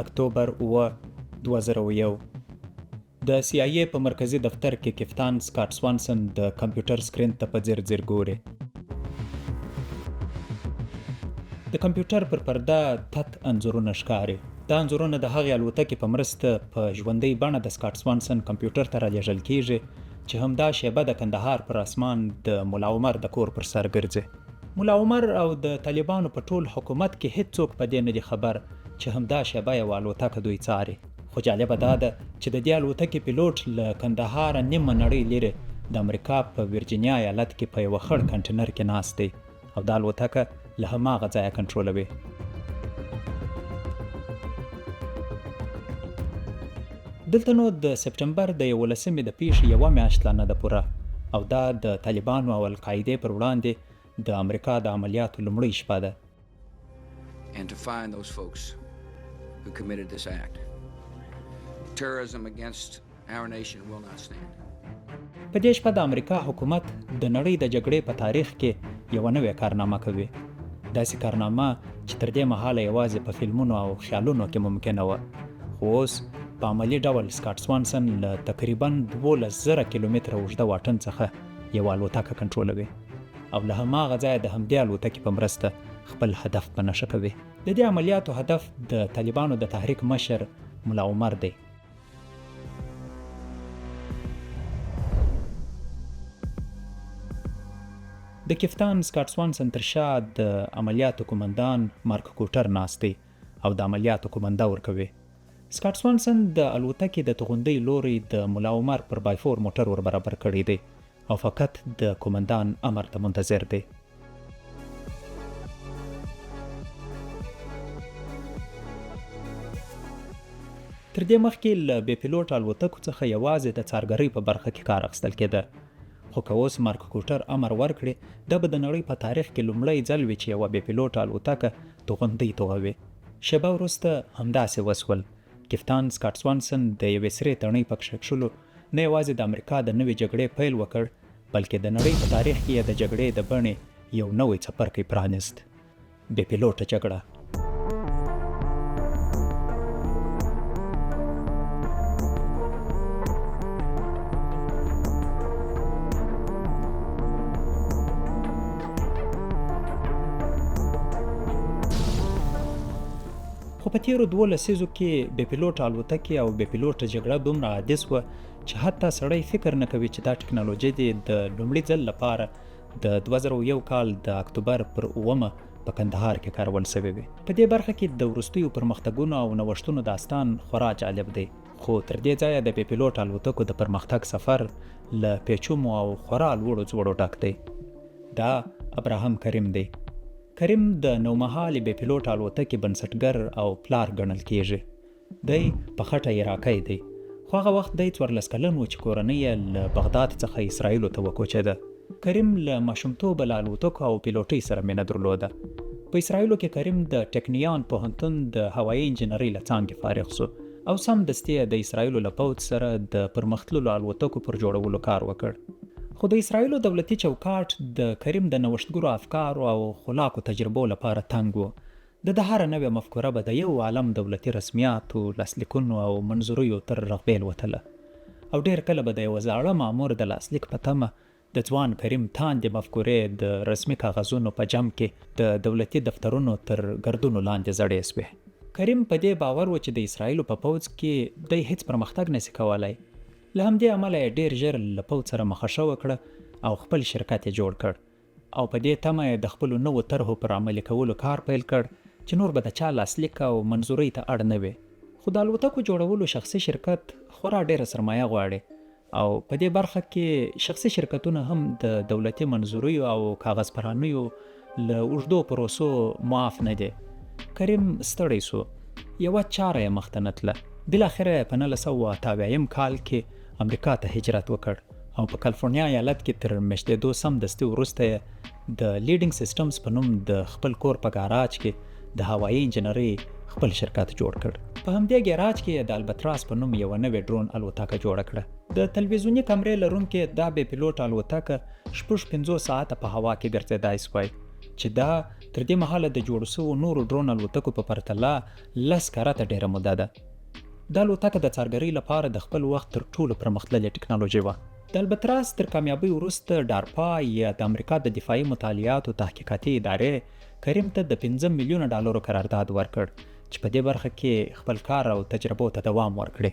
اکتوبر 2001 د سی آی ای په مرکزی دفتر کې کپتان سکاټ سوانسن د کمپیوټر سکرین ته په ځیر ګوري. د کمپیوټر پر پرده تت انځورونه ښکاري. دا انځورونه د هغې الوتکې په مرسته په ژوندۍ بڼه د سکاټ سوانسن کمپیوټر ته رالیږل کیږي چې همدا شیبه د کندهار پر اسمان د ملا عمر د کور پر سر ګرځي. ملا عمر او د طالبانو په ټول حکومت کې هیڅوک په دې نه دي خبر چې همدا شیبه یو الوتکه دوی څاري. خو جالبه دا ده چې د دې الوتکې پیلوټ له کندهار نیمه نړۍ لري د امریکا په ورجینیا ایالت کې په یو خړ کنټینر کې ناست دی او دا الوتکه له هماغه ځایه کنټرولوي. دلته نو د سپټمبر د 11مې د پیښې یوه میاشت لا نه ده پوره او دا د طالبانو او القاعدې پر وړاندې د امریکا د عملیاتو لومړۍ شپه ده. And to find those folks who committed this act. Terrorism against our nation will not stand. په دې شپه د امریکا حکومت د نړۍ د جګړې په تاریخ کې یوه نوې کارنامه کوي. داسې کارنامه چې تر دې مهاله یوازې په فلمونو او خیالونو کې ممکنه وه. خو اوس په عملي ډول سکاټ سوانسن له تقریبا 12,000 کیلومتره اوږده واټن څخه یوه الوتکه کنټرولوي او له هماغه ځایه د همدې الوتکې په مرسته خپل هدف په نښه کوي. د دې عملیاتو هدف د طالبانو د تحریک مشر ملا عمر دی. د کپتان سکاټ سوانسن تر شا د عملیاتو کومندان مارک کوټر ناست دی او د عملیاتو کومنده ورکوي. سکاټ سوانسن د الوتکې د توغندۍ لوري د ملا عمر پر بایفور موټر ور برابر کړی دی او فقط د کومندان امر ته منتظر دی. تر دې مخکې له بې پیلوټ الوتکو څخه یوازې د څارګرۍ په برخه کې کار اخیستل کېده. خو که اوس مارک کوټر امر ورکړي دا به د نړۍ په تاریخ کې لومړی ځل وي چې یوه بې پیلوټ الوتکه توغندۍ توغوي. شیبه وروسته همداسې وسول. کپتان سکاټ سوانسن د یوې سرې تڼۍ په کښکښلو نه یوازې د امریکا د نوې جګړې پیل وکړ بلکې د نړۍ په تاریخ کې یې د جګړې د بڼې یو نوی څپرکی پرانیست. بې پیلوټه جګړه. خو په تیرو 12 لسیزو کې بې پیلوټه الوتکې او بې پیلوټه جګړه دومره عادي سوه چې حتی سړی فکر نه کوي چې دا ټکنالوژي دې د لومړي ځل لپاره د 2001 کال د اکتوبر پر 9 په کندهار کې کارول سوی وي. په دې برخه کې د وروستیو پرمختګونو او نوښتونو داستان خورا جالب دی. خو تر دې ځایه د بې پیلوټ الوتکو د پرمختګ سفر له پیچومو او خورا لوړو ځوړو ډک دی. دا ابراهام کریم دی. کریم د نومهالې بې پیلوټ الوتکې بنسټګر او پلار ګڼل کیږي. دی په خټه عراقی دی. خو هغه وخت دی 14 کلن و چې کورنۍ یې له بغداد څخه اسرائیلو ته وکوچېده. کریم له ماشومتوبه له الوتکو او پیلوټۍ سره مینه درلوده. په اسرائیلو کې کریم د ټکنیان پوهنتون د هوایي انجینرۍ له څانګې فارغ سو او سمدستي د اسرائیلو له پوځ سره د پرمختللو الوتکو پر جوړولو کار وکړ. خو د اسرائیلو دولتي چوکاټ د کریم د نوښتګرو افکارو او خلاقو تجربو لپاره تنګ و. د هره نوې مفکوره به د یو عالم دولتي رسمیاتو، لاسلیکونو او منظوریو تر رغبیل وتله او ډیر کله به د یو زاړه مامور د لاسلیک په تمه د ځوان کریم تاندې مفکورې د رسمي کاغذونو په جمع کې د دولتي دفترونو تر ګردونو لاندې زړې سوې. کریم په دې باور و چې د اسرائیلو په پوځ کې دی هیڅ پرمختګ نشي کولای. له همدې امله یې ډیر ژر له پوځ سره مخه وکړه او خپل شرکت یې جوړ کړ او په دې تمه یې د خپلو نوو طرحو پر عملي کولو کار پیل کړ چې نور به د چا لاسلیک او منظورۍ ته اړ نه وي. خو د الوتکو جوړولو شخصي شرکت خورا ډیره سرمایه غواړي او په دې برخه کې شخصي شرکتونه هم د دولتي منظوریو او کاغذ پرانیو له اوږدو پروسو معاف نه دي. کریم ستړی سو. یوه چاره یې مخته نه تله. بالاخره په 1988 کال کې امریکا ته هجرت وکړ او په کالیفورنیا ایالت کې تر میشتېدو سمدستي وروسته د لیډینګ سیسټمز په نوم د خپل کور په ګاراج کې د هوایي انجینرۍ خپل شرکت جوړ کړ. په همدې ګاراج کې د البتراس په نوم یو نوې ډرون الوتکه جوړه کړه. د تلویزیوني کمرې لرونکې دا بې پیلوټ الوتکه 50 ساعته په هوا کې ګرځېدای سوای چې دا تر دې مهاله د جوړ شوو نورو ډرون الوتکو په پرتله 10 کرته ډیره موده ده. دا الوتکه د څارګرۍ لپاره د خپل وخت تر ټولو پرمختللې ټکنالوژي وه. د البتراس تر کامیابۍ وروسته ډارپا یا د امریکا د دفاعي مطالعاتو تحقیقاتي ادارې کریم ته د 15 میلیونه ډالرو قرارداد ورکړ چې په دې برخه کې خپل کار او تجربو ته دوام ورکړي.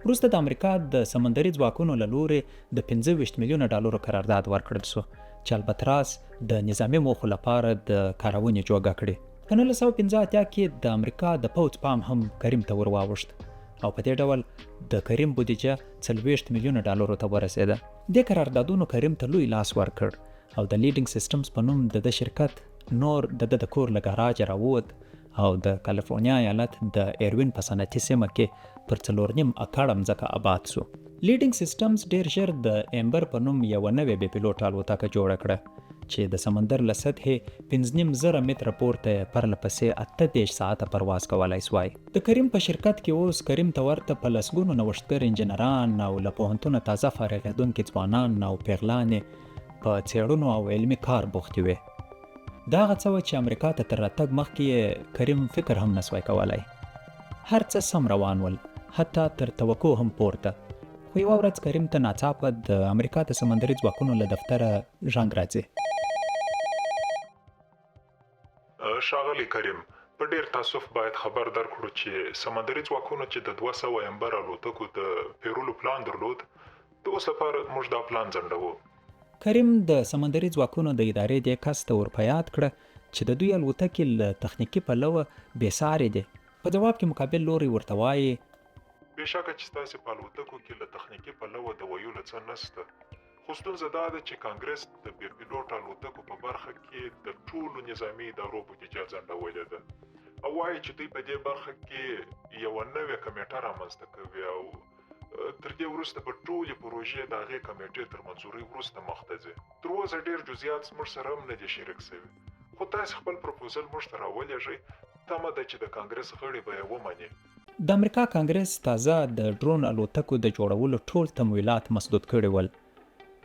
وروسته د امریکا د سمندري ځواکونو له لورې د 25 میلیونه ډالرو قرارداد ورکړل شو چې البتراس د نظامي موخو لپاره د کارونې جوګه کړي. په 1985 کې د امریکا د پوځ پام هم کریم ته ورواوښت او په دې ډول د کریم بودیجه 40 میلیونه ډالرو ته ورسېده. د قراردادونو کریم ته لوی لاس ورکړ او د لیډینګ سیسټمز په نوم د شرکت نور د کور له ګاراج راووت او د کالیفورنیا ایالت د ایروین په صنعتي سیمه کې پر 4.5 اکړه مځکه آباد شو. لیډینګ سیسټمز ډیر ژر د امبر په نوم یو نوې بې پیلوټ الوتکه جوړه کړه چې د سمندر له سطحې 5.5 متره پورته پرله پسې 38 ساعته پرواز کولای شوای. د کریم په شرکت کې اوس کریم ته ورته په لسګونو نوښتګر انجنیران او له پوهنتونه تازه فارغېدونکي ځوانان او پیغلانې په څېړنو او علمي کار بوختې وې. دا هغه څه وه چې امریکا ته تر راتګ مخکې کریم فکر هم نسوای کولی. هر څه سم روان ول، حتی تر توقع هم پورته. خو یوه ورځ کریم ته ناڅاپه د امریکا د سمندري ځواکونو له دفتره زنګ راځي. ښاغلی کریم، په ډیر تاسف باید خبر درکړو چې سمندري ځواکونو چې د 200 امبر الوتکو د پیرولو پلان درلود، د اوس لپاره موږ دا پلان ځنډوو. کریم د سمندري ځواکونو د ادارې دې کس ته ور په یاد کړه چې د دوی الوتکې له تخنیکي پلوه بې سارې دي. په جواب کې مقابل لوري ورته وایي بېشکه چې ستاسې په الوتکو کې له تخنیکي پلوه د ویلو څه نشته، خو ستونزه دا ده چې کانګرس د بې پیلوټ الوتکو په برخه کې د ټولو نظامي ادارو بودیجه ځنډولې ده او وایي چې دوی په دې برخه کې یوه نوې کمیټه رامنځته کوي او تر دې وروسته په ټولې پروژې د هغې کمیټې تر منظورۍ وروسته مخ ته ځي. تر اوسه ډېر جزئیات موږ سره هم نه دي شریک شوي، خو تاسې خپل پروپوزل موږ ته راولېږئ. تمه ده چې د کانګرس غړي به یې ومني. د امریکا کانګرس تازه د ډرون الوتکو د جوړولو ټول تمویلات مسدود کړي ول،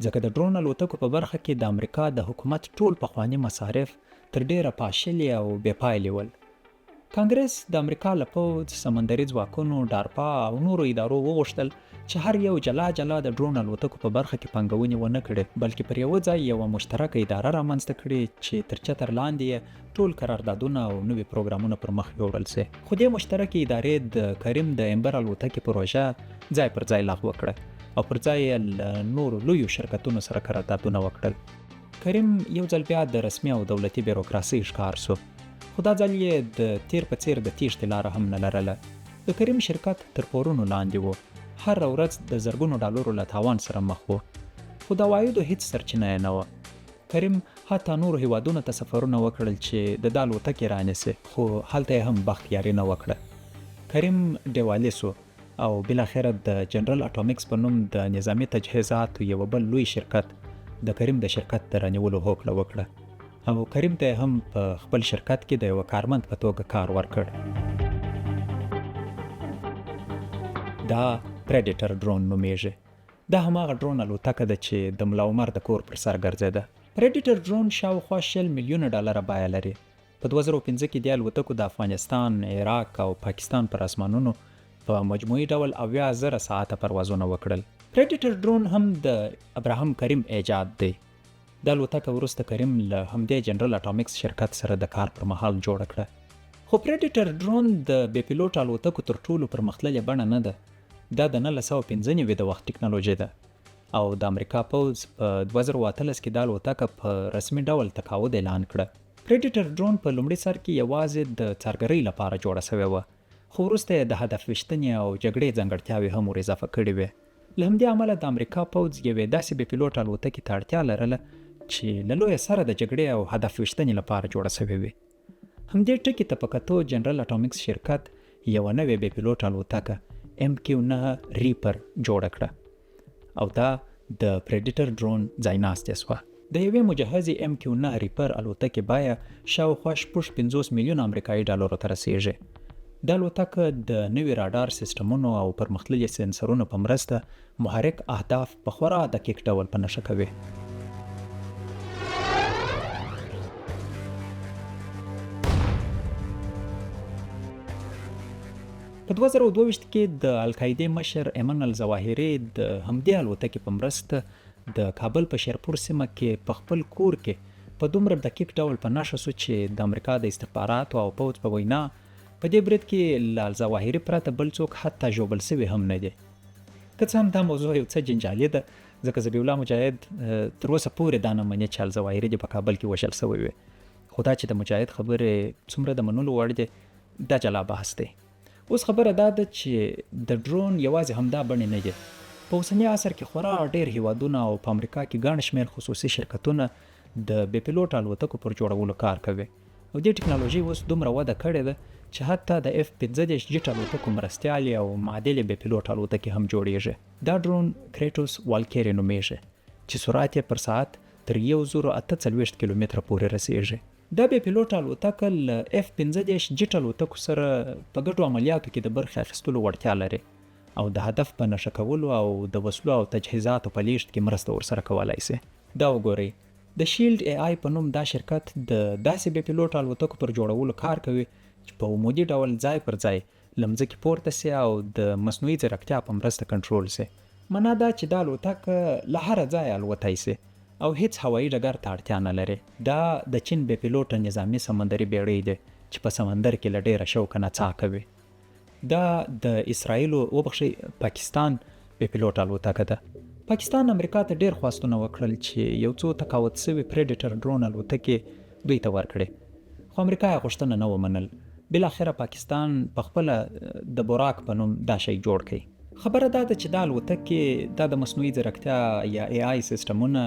ځکه د ډرون الوتکو په برخه کې د امریکا د حکومت ټول پخواني مصارف تر ډیره پاشلي او بې پایلې ول. کانګرس د امریکا له پوځ، سمندري ځواکونو، ډارپا او نورو ادارو وغوښتل چې هر یو جلا جلا د ډرون الوتکو په برخه کې پانګونې ونه کړي، بلکې پر یوه ځای یوه مشترکه اداره رامنځته کړي چې تر چتر لاندې یې ټول قراردادونه او نوي پروګرامونه پر مخ یوړل سي. خو دې مشترکې ادارې د کریم د امبر الوتکې پروژه ځای پر ځای لغوه کړه او پر ځای یې نورو لویو شرکتونو سره قراردادونه وکړل. کریم یو ځل بیا د رسمي او دولتي بیروکراسۍ ښکار سو، خو دا ځل یې د تیر په څیر د تیښتې لاره هم نه لرله. د کریم شرکت تر پورونو لاندې و، هر ورځ د زرګونو ډالرو له تاوان سره مخ و، خو د عوایدو هیڅ سرچینه یې نه وه. کریم حتی نورو هیوادونو ته سفرونه وکړل چې د دا الوتکې رانیسي، خو هلته یې هم بختیاري نه وکړه. کریم ډیوالي سو او بالاخره د جنرال اټومیکس په نوم د نظامي تجهیزاتو یو بل لوی شرکت د کریم د شرکت د رانیولو هوکړه وکړه او کریم ته هم په خپل شرکت کې د یو کارمند په توګه کار ورکړ. دا پریډیټر ډرون نومیږي. دا هماغه ډرون الوتکه ده چې د ملا عمر د کور پر سر ګرځېده. پریډیټر ډرون شاوخوا 60 میلیونه ډالره بیه لري. په 2015 کې د الوتکو د افغانستان، عراق او پاکستان پر اسمانونو په مجموعي ډول 80,000 ساعته پروازونه وکړل. پریډیټر ډرون هم د ابراهیم کریم ایجاد دی. د الوتکه وروسته کریم له همدې جنرال اټومیکس شرکت سره د کار پر مهال جوړه کړه. خو پریډیټر ډرون د بې پیلوټ الوتکو تر ټولو پرمختللې بڼه نه ده. دا د 1995 د وخت ټکنالوژي ده او د امریکا پوځ په 2013 کې د الوتکه په رسمي ډول تقاعد اعلان کړه. پریډیټر ډرون په لومړي سر کې یوازې د څارګرۍ لپاره جوړه شوې وه، خو وروسته یې د هدف ویشتنې او جګړې ځانګړتیاوې هم ور اضافه کړې وې. له همدې امله د امریکا پوځ یوې داسې بې پیلوټ الوتکې ته اړتیا لرله چې له لویه سره د جګړې او هدف ویشتنې لپاره جوړه شوې وي. همدې ټکي ته په کتو جنرال اټومیکس شرکت یوه نوې بې پیلوټ الوتکه MQ-9 ریپر جوړه کړه او دا د پریډیټر ډرون ځایناستې سوه. د یوې مجهزې MQ-9 ریپر الوتکې بیه شاوخوا 50 میلیونه امریکایي ډالرو ته رسیږي. د الوتکه د نوي راډار سیسټمونو او پرمختللي سنسرونو په مرسته محرک اهداف په خورا دقیق ډول په نښه کوي. په 2022 کې د القاعده مشر ایمن الظواهري د همدې الوتکې په مرسته د کابل په شیرپور سیمه کې په خپل کور کې په دومره دقیق ډول په نښه شو چې د امریکا د استخباراتو او پوځ په وینا په دې برید کې له الظواهري پرته بل څوک حتی ژوبل سوي هم نه دي. که څه هم دا موضوع یو څه جنجالي ده، ځکه ذبیح الله مجاهد تر اوسه پورې دا نه مني چې الظواهري دې په کابل کې وژل سوی وي. خو دا چې د مجاهد خبرې څومره د منلو وړ دي دا جلا بحث دی. اوس خبره دا ده چې د ډرون یوازې همدا بڼې نه دي. په اوسني عصر کې خورا ډېر هیوادونه او په امریکا کې ګڼ شمېر خصوصي شرکتونه د بې پیلوټ الوتکو پر جوړولو کار کوي او دې ټکنالوژي اوس دومره وده کړې ده چې حتی د F-15 جیټ الوتکو مرستیالې او معادلې بې پیلوټ الوتکې هم جوړیږي. دا ډرون کریټوس والکیری نومیږي چې سرعت یې پر ساعت تر 1048 کیلومتره پورې رسیږي. دا بې پیلوټ الوتکه له F-15 جیټ الوتکو سره په ګډو عملیاتو کې د برخې اخیستلو وړتیا لري او د هدف په نښه کولو او د وسلو او تجهیزاتو په لیږد کې مرسته ورسره کولی شي. دا وګورئ، د شیلډ AI په نوم دا شرکت د داسې بې پیلوټ الوتکو پر جوړولو کار کوي چې په عمودي ډول ځای پر ځای له مځکې پورته سي او د مصنوعي ځیرکتیا په مرسته کنټرول سي. معنا دا چې دا الوتکه له هره ځایه الوتی سي او هیڅ هوایي ډګر ته اړتیا نه لري. دا د چین بې پیلوټه نظامي سمندري بیړۍ دی چې په سمندر کې له ډېره شوقه نڅا کوي. دا د اسرائیلو پاکستان بې پیلوټ الوتکه ده. پاکستان امریکا ته ډېر خواستونه وکړل چې یو څو تقاوت سوي پریډیټر ډرون الوتکې دوی ته ورکړي، خو امریکا یې غوښتنه نه ومنل. بالاخره پاکستان په خپله د بوراک په نوم دا شی جوړ کړي. خبره دا ده چې دا الوتکې دا د مصنوعي ځیرکتیا یا AI سیسټمونه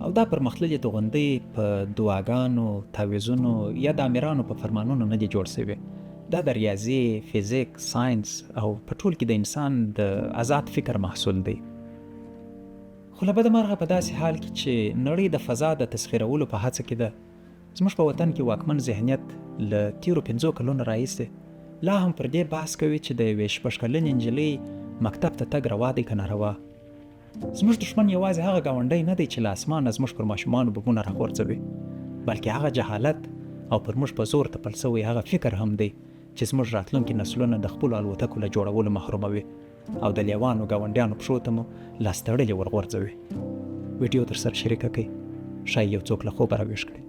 او دا پرمختللې توغندۍ په دعاګانو، تعویضونو یا د امیرانو په فرمانونو نه دي جوړ سوي. دا د ریاضي، فزیک، ساینس او په ټول کې د انسان د آزاد فکر محصول دی. خو له بده مرغه په داسې حال کې چې نړۍ د فضا د تسخیرولو په هڅه کې ده، زموږ په وطن کې واکمن ذهنیت له تیرو 15 کلونو راهیسې لا هم پر دې بحث کوي چې د یوې 6 کلنې نجلۍ مکتب ته تګ روا دی که ناروا. زموږ دښمن یوازې هغه ګاونډی نه دی چې له اسمانه زموږ پر ماشومانو بمونه راغورځوي، بلکې هغه جهالت او پر موږ په زور تپل سوی هغه فکر هم دی چې زموږ راتلونکي نسلونه د خپلو الوتکو له جوړولو محروموي او د لیوانو ګاونډیانو پښو ته مو لاس تړلې ورغورځوي. ویډیو در سره شریکه کړئ، ښایي یو څوک له خوبه راویښ کړي.